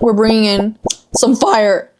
we're bringing in some fire.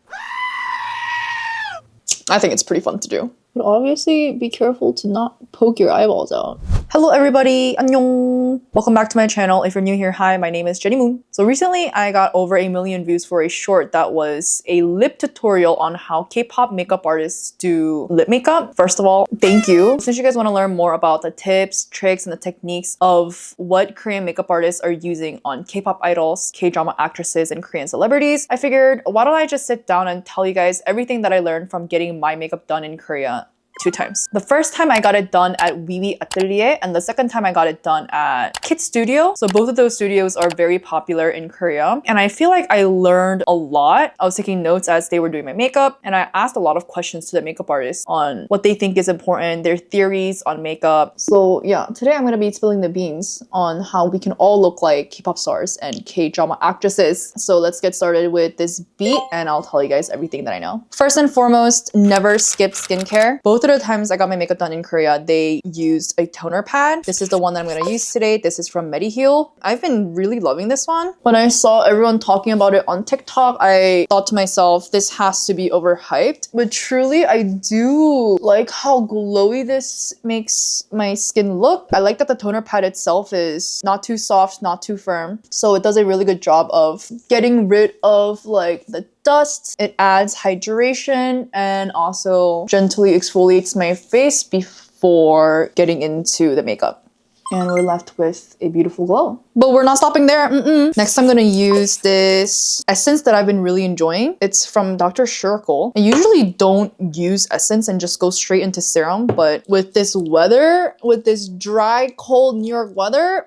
I think it's pretty fun to do. But obviously, be careful to not poke your eyeballs out. Hello everybody, annyeong! Welcome back to my channel. If you're new here, hi, my name is Jennie Moon. So recently, I got over 1 million views for a short that was a lip tutorial on how K-pop makeup artists do lip makeup. First of all, thank you. Since you guys want to learn more about the tips, tricks, and the techniques of what Korean makeup artists are using on K-pop idols, K-drama actresses, and Korean celebrities, I figured, why don't I just sit down and tell you guys everything that I learned from getting my makeup done in Korea 2 times. The first time I got it done at Oui Oui Atelier, and the second time I got it done at Kit Studio. So both of those studios are very popular in Korea. And I feel like I learned a lot. I was taking notes as they were doing my makeup, and I asked a lot of questions to the makeup artists on what they think is important, their theories on makeup. So yeah, today I'm gonna be spilling the beans on how we can all look like K-pop stars and K-drama actresses. So let's get started with this beat, and I'll tell you guys everything that I know. First and foremost, never skip skincare. Both of the times I got my makeup done in Korea, they used a toner pad. This is the one that I'm going to use today. This is from Mediheal. I've been really loving this one. When I saw everyone talking about it on TikTok, I thought to myself, this has to be overhyped. But truly, I do like how glowy this makes my skin look. I like that the toner pad itself is not too soft, not too firm. So it does a really good job of getting rid of like the dust. It adds hydration and also gently exfoliates my face before getting into the makeup. And we're left with a beautiful glow. But we're not stopping there. Next, I'm gonna use this essence that I've been really enjoying. It's from Dr. Shirkle. I usually don't use essence and just go straight into serum, but with this weather, with this dry, cold New York weather,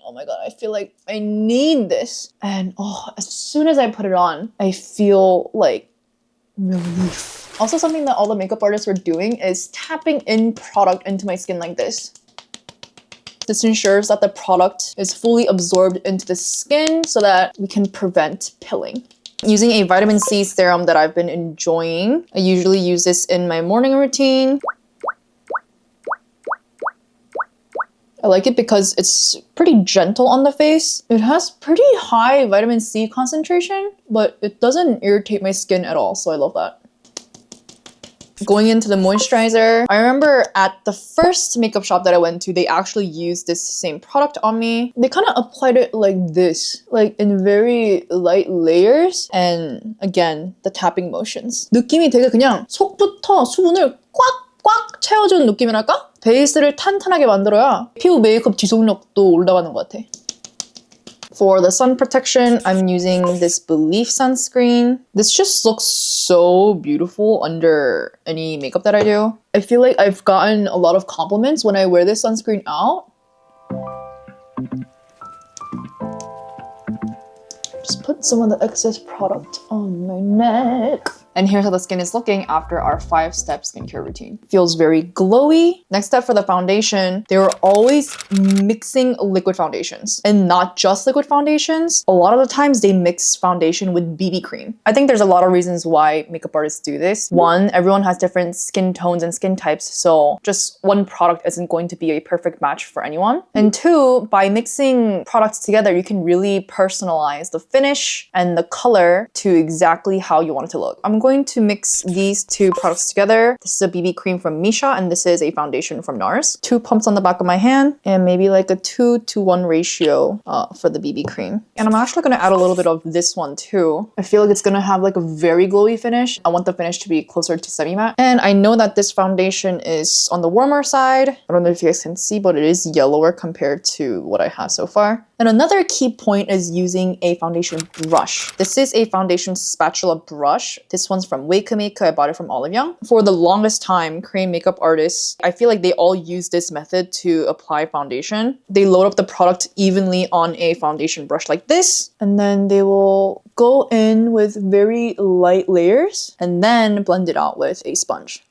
oh my god, I feel like I need this. And as soon as I put it on, I feel like relief. Also, something that all the makeup artists were doing is tapping in product into my skin like this. This ensures that the product is fully absorbed into the skin so that we can prevent pilling. Using a vitamin C serum that I've been enjoying. I usually use this in my morning routine. I like it because it's pretty gentle on the face. It has pretty high vitamin C concentration, but it doesn't irritate my skin at all, so I love that. Going into the moisturizer, I remember at the first makeup shop that I went to, they actually used this same product on me. They kind of applied it like this, like in very light layers, and again, the tapping motions. 느낌이 되게 그냥 속부터 수분을 꽉 채워주는 느낌이랄까? 베이스를 탄탄하게 만들어야 피부 메이크업 지속력도 올라가는 것 같아. For the sun protection, I'm using this Belief sunscreen. This just looks so beautiful under any makeup that I do. I feel like I've gotten a lot of compliments when I wear this sunscreen out. Just put some of the excess product on my neck. And here's how the skin is looking after our 5-step skincare routine. Feels very glowy. Next step for the foundation, they were always mixing liquid foundations. And not just liquid foundations. A lot of the times they mix foundation with BB cream. I think there's a lot of reasons why makeup artists do this. One, everyone has different skin tones and skin types, so just one product isn't going to be a perfect match for anyone. And two, by mixing products together, you can really personalize the finish and the color to exactly how you want it to look. I'm going to mix these 2 products together. This is a BB cream from Misha, and this is a foundation from NARS. 2 pumps on the back of my hand, and maybe like a 2:1 ratio for the BB cream. And I'm actually going to add a little bit of this one too. I feel like it's going to have like a very glowy finish. I want the finish to be closer to semi-matte. And I know that this foundation is on the warmer side. I don't know if you guys can see, but it is yellower compared to what I have so far. And another key point is using a foundation brush. This is a foundation spatula brush. This one's from Wakemaker. I bought it from Olive Young. For the longest time, Korean makeup artists, I feel like they all use this method to apply foundation. They load up the product evenly on a foundation brush like this, and then they will go in with very light layers and then blend it out with a sponge.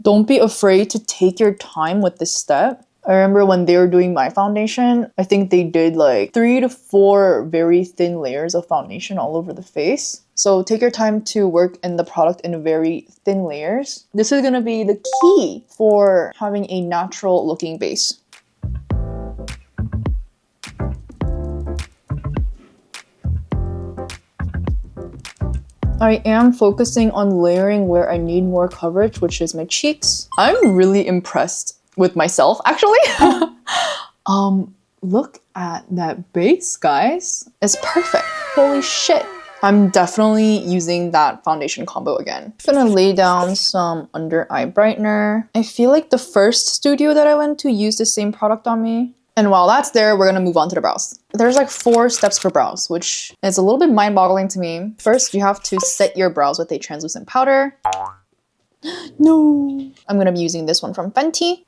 Don't be afraid to take your time with this step. I remember when they were doing my foundation, I think they did like 3 to 4 very thin layers of foundation all over the face. So take your time to work in the product in very thin layers. This is gonna be the key for having a natural looking base. I am focusing on layering where I need more coverage, which is my cheeks. I'm really impressed with myself, actually. Look at that base, guys. It's perfect. Holy shit. I'm definitely using that foundation combo again. I'm gonna lay down some under eye brightener. I feel like the first studio that I went to used the same product on me. And while that's there, we're gonna move on to the brows. There's like 4 steps for brows, which is a little bit mind-boggling to me. First, you have to set your brows with a translucent powder. No. I'm gonna be using this one from Fenty.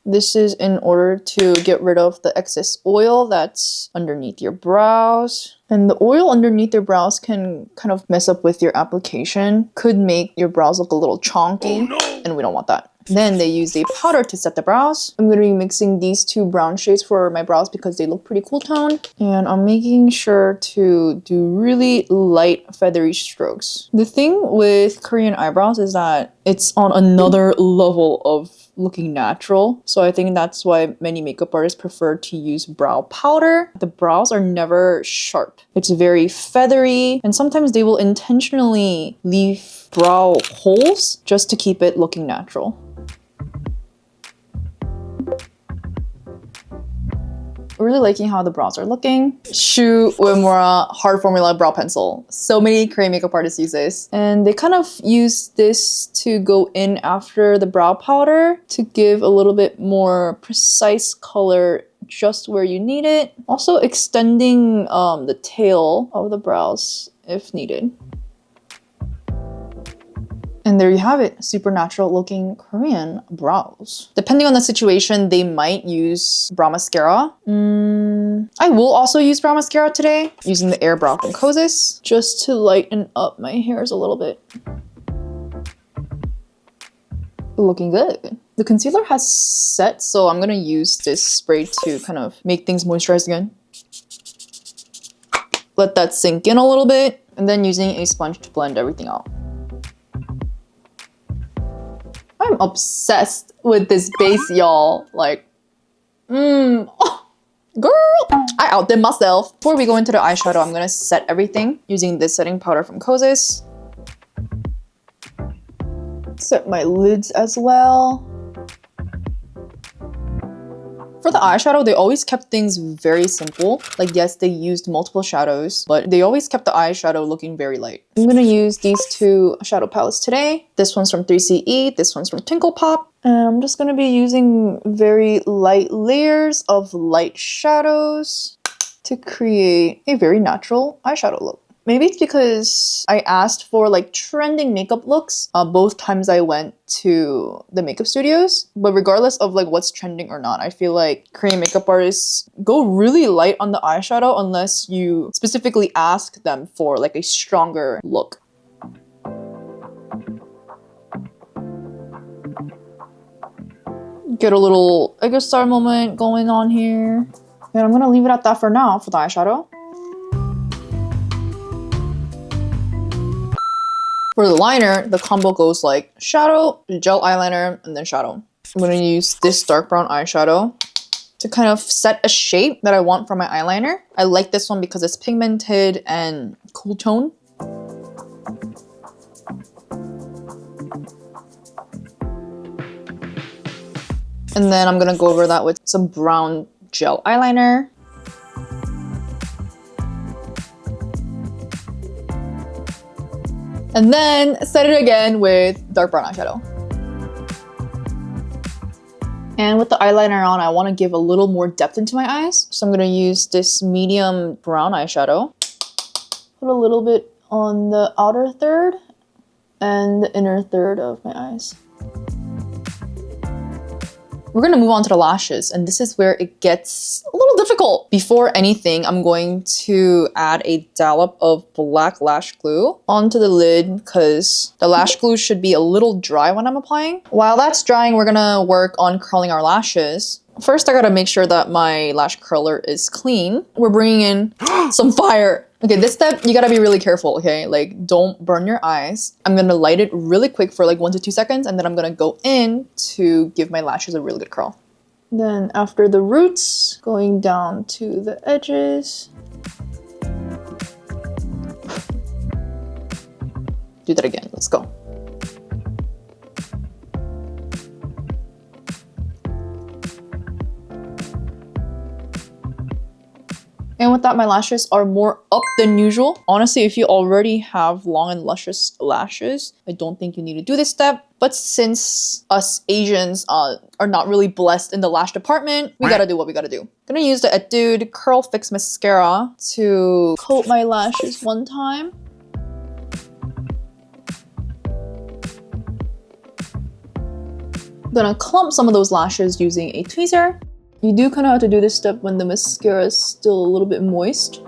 This is in order to get rid of the excess oil that's underneath your brows. And the oil underneath your brows can kind of mess up with your application. Could make your brows look a little chonky, and we don't want that. Then they use a powder to set the brows. I'm going to be mixing these 2 brown shades for my brows because they look pretty cool toned. And I'm making sure to do really light feathery strokes. The thing with Korean eyebrows is that it's on another level of looking natural. So I think that's why many makeup artists prefer to use brow powder. The brows are never sharp. It's very feathery, and sometimes they will intentionally leave brow holes just to keep it looking natural. Really liking how the brows are looking. Shu Uemura Hard Formula Brow Pencil. So many Korean makeup artists use this. And they kind of use this to go in after the brow powder to give a little bit more precise color just where you need it. Also extending the tail of the brows if needed. And there you have it, super natural looking Korean brows. Depending on the situation, they might use brow mascara. I will also use brow mascara today, using the Air Brow from Kosas, just to lighten up my hairs a little bit. Looking good. The concealer has set, so I'm gonna use this spray to kind of make things moisturized again. Let that sink in a little bit, and then using a sponge to blend everything out. I'm obsessed with this base, y'all. Like, oh, girl, I outdid myself. Before we go into the eyeshadow, I'm gonna set everything using this setting powder from Kosas. Set my lids as well. For the eyeshadow, they always kept things very simple. Like, yes, they used multiple shadows, but they always kept the eyeshadow looking very light. I'm gonna use these 2 shadow palettes today. This one's from 3CE, this one's from TWINKLE Pop. And I'm just gonna be using very light layers of light shadows to create a very natural eyeshadow look. Maybe it's because I asked for like trending makeup looks both times I went to the makeup studios. But regardless of like what's trending or not, I feel like Korean makeup artists go really light on the eyeshadow unless you specifically ask them for like a stronger look. Get a little Aegyo-sal moment going on here. And I'm gonna leave it at that for now for the eyeshadow. For the liner, the combo goes like shadow, gel eyeliner, and then shadow. I'm gonna use this dark brown eyeshadow to kind of set a shape that I want for my eyeliner. I like this one because it's pigmented and cool tone. And then I'm gonna go over that with some brown gel eyeliner. And then set it again with dark brown eyeshadow. And with the eyeliner on, I want to give a little more depth into my eyes. So I'm going to use this medium brown eyeshadow. Put a little bit on the outer third and the inner third of my eyes. We're gonna move on to the lashes, and this is where it gets a little difficult. Before anything, I'm going to add a dollop of black lash glue onto the lid because the lash glue should be a little dry when I'm applying. While that's drying, we're gonna work on curling our lashes. First, I gotta make sure that my lash curler is clean. We're bringing in some fire. Okay, this step, you gotta be really careful, okay? Like, don't burn your eyes. I'm gonna light it really quick for like 1 to 2 seconds, and then I'm gonna go in to give my lashes a really good curl. Then after the roots, going down to the edges. Do that again. Let's go. And with that, my lashes are more up than usual. Honestly, if you already have long and luscious lashes, I don't think you need to do this step. But since us Asians are not really blessed in the lash department, we gotta do what we gotta do. I'm gonna use the Etude Curl Fix Mascara to coat my lashes one time. I'm gonna clump some of those lashes using a tweezer. You do kind of have to do this step when the mascara is still a little bit moist.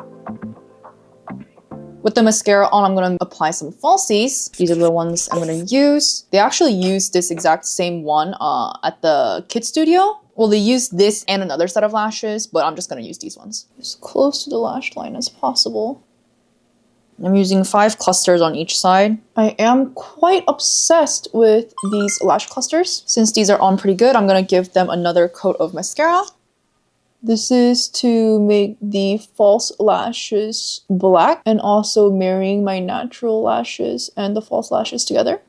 With the mascara on, I'm going to apply some falsies. These are the ones I'm going to use. They actually use this exact same one at the kid studio. Well, they use this and another set of lashes, but I'm just going to use these ones. As close to the lash line as possible. I'm using 5 clusters on each side. I am quite obsessed with these lash clusters. Since these are on pretty good, I'm gonna give them another coat of mascara. This is to make the false lashes black and also marrying my natural lashes and the false lashes together.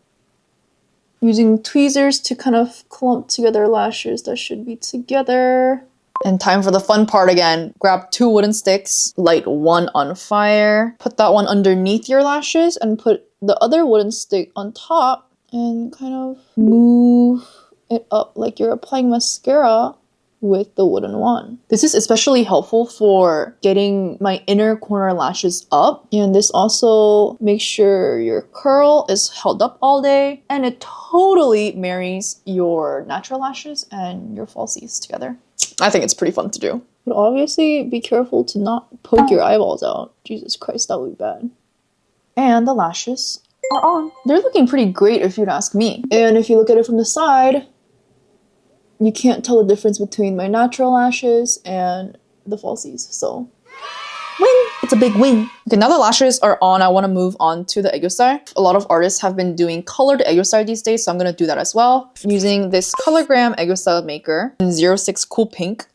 Using tweezers to kind of clump together lashes that should be together. And time for the fun part again. Grab 2 wooden sticks, light one on fire, put that one underneath your lashes and put the other wooden stick on top and kind of move it up like you're applying mascara with the wooden one. This is especially helpful for getting my inner corner lashes up, and this also makes sure your curl is held up all day, and it totally marries your natural lashes and your falsies together. I think it's pretty fun to do. But obviously, be careful to not poke your eyeballs out. Jesus Christ, that would be bad. And the lashes are on. They're looking pretty great if you'd ask me. And if you look at it from the side, you can't tell the difference between my natural lashes and the falsies. So, win! It's a big win. Okay, now the lashes are on, I want to move on to the Aegyo-sal. A lot of artists have been doing colored Aegyo-sal these days, so I'm going to do that as well. I'm using this Colorgram Aegyo-sal maker in 06 Cool Pink.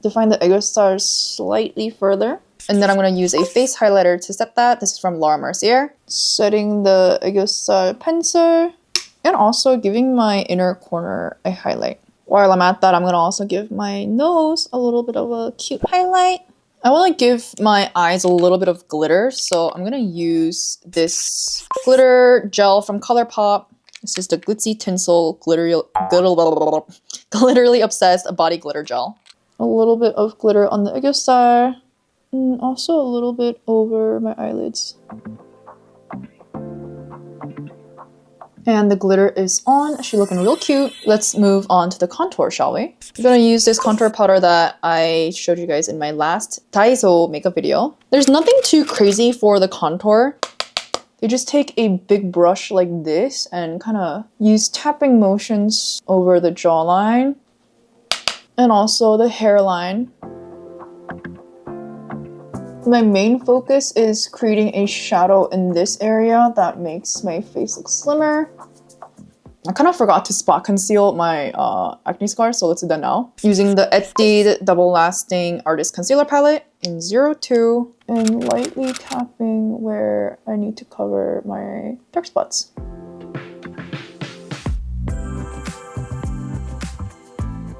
Define the Aegyo-sal slightly further. And then I'm going to use a face highlighter to set that. This is from Laura Mercier. Setting the Aegyo-sal pencil. And also giving my inner corner a highlight. While I'm at that, I'm going to also give my nose a little bit of a cute highlight. I want to give my eyes a little bit of glitter, so I'm going to use this glitter gel from ColourPop. This is the Glitzy Tinsel Glitterly Obsessed Body Glitter Gel. A little bit of glitter on the Aegyo-sal, and also a little bit over my eyelids. And the glitter is on. She's looking real cute. Let's move on to the contour, shall we? I'm gonna use this contour powder that I showed you guys in my last Taeyeon makeup video. There's nothing too crazy for the contour. You just take a big brush like this and kind of use tapping motions over the jawline and also the hairline. My main focus is creating a shadow in this area that makes my face look slimmer. I kind of forgot to spot conceal my acne scar, so let's do that now. Using the Etude Double Lasting Artist Concealer Palette in 02 and lightly tapping where I need to cover my dark spots.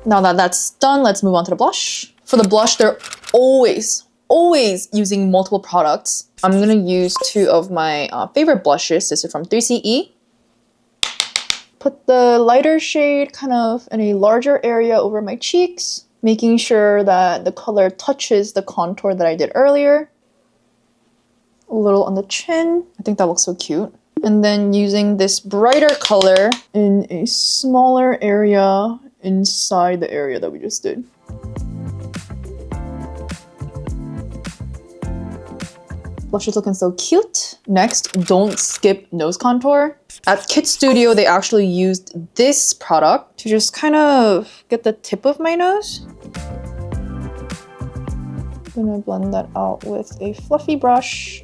Now that that's done, let's move on to the blush. For the blush, they're always using multiple products. I'm gonna use 2 of my favorite blushes. This is from 3CE. Put the lighter shade kind of in a larger area over my cheeks, making sure that the color touches the contour that I did earlier. A little on the chin. I think that looks so cute. And then using this brighter color in a smaller area inside the area that we just did. Blush is looking so cute. Next, don't skip nose contour. At Kit Studio, they actually used this product to just kind of get the tip of my nose. I'm gonna blend that out with a fluffy brush.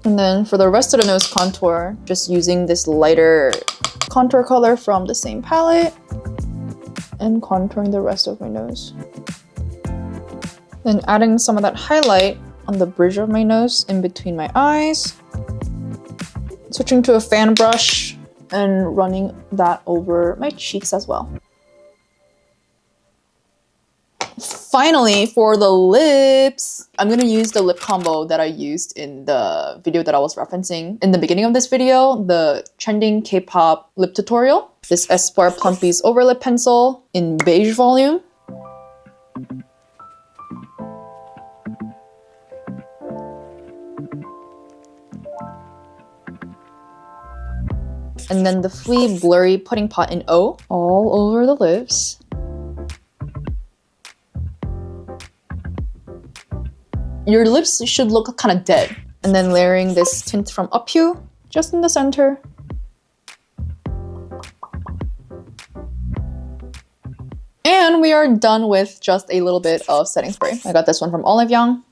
And then for the rest of the nose contour, just using this lighter contour color from the same palette and contouring the rest of my nose. Then adding some of that highlight on the bridge of my nose, in between my eyes. Switching to a fan brush and running that over my cheeks as well. Finally, for the lips, I'm gonna use the lip combo that I used in the video that I was referencing in the beginning of this video, the trending K-pop lip tutorial. This espoir Plumpies Overlip pencil in beige volume. And then the Flea Blurry Pudding Pot in O, all over the lips. Your lips should look kind of dead. And then layering this tint from Upyu, just in the center. And we are done with just a little bit of setting spray. I got this one from Olive Young.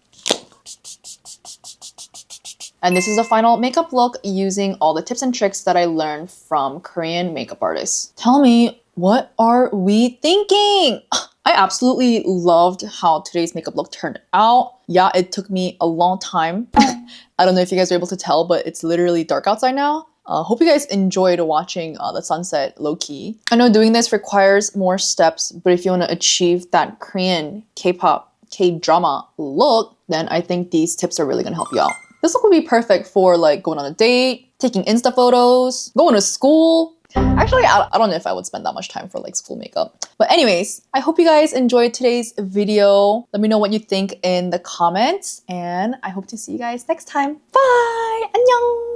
And this is the final makeup look using all the tips and tricks that I learned from Korean makeup artists. Tell me, what are we thinking? I absolutely loved how today's makeup look turned out. Yeah, it took me a long time. I don't know if you guys are able to tell, but it's literally dark outside now. Hope you guys enjoyed watching the sunset low-key. I know doing this requires more steps, but if you want to achieve that Korean K-pop, K-drama look, then I think these tips are really going to help you out. This look would be perfect for like going on a date, taking Insta photos, going to school. Actually, I don't know if I would spend that much time for like school makeup. But anyways, I hope you guys enjoyed today's video. Let me know what you think in the comments. And I hope to see you guys next time. Bye! 안녕!